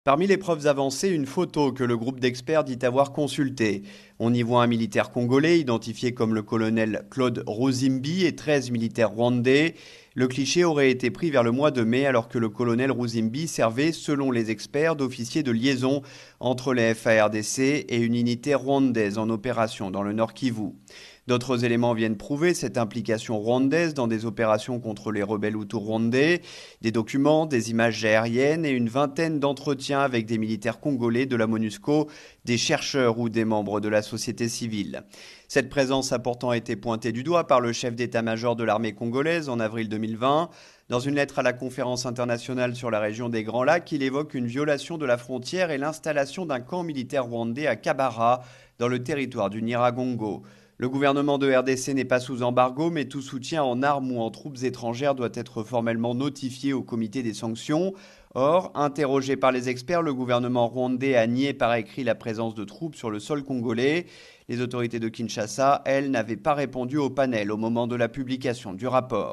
Parmi les preuves avancées, une photo que le groupe d'experts dit avoir consultée. On y voit un militaire congolais identifié comme le colonel Claude Rouzimbi et 13 militaires rwandais. Le cliché aurait été pris vers le mois de mai alors que le colonel Rouzimbi servait, selon les experts, d'officier de liaison entre les FARDC et une unité rwandaise en opération dans le Nord Kivu. D'autres éléments viennent prouver cette implication rwandaise dans des opérations contre les rebelles hutus rwandais, des documents, des images aériennes et une vingtaine d'entretiens avec des militaires congolais de la MONUSCO, des chercheurs ou des membres de la société civile. Cette présence a pourtant été pointée du doigt par le chef d'état-major de l'armée congolaise en avril 2020. Dans une lettre à la conférence internationale sur la région des Grands Lacs, il évoque une violation de la frontière et l'installation d'un camp militaire rwandais à Kabara, dans le territoire du Nyiragongo. Le gouvernement de RDC n'est pas sous embargo, mais tout soutien en armes ou en troupes étrangères doit être formellement notifié au comité des sanctions. Or, interrogé par les experts, le gouvernement rwandais a nié par écrit la présence de troupes sur le sol congolais. Les autorités de Kinshasa, elles, n'avaient pas répondu au panel au moment de la publication du rapport.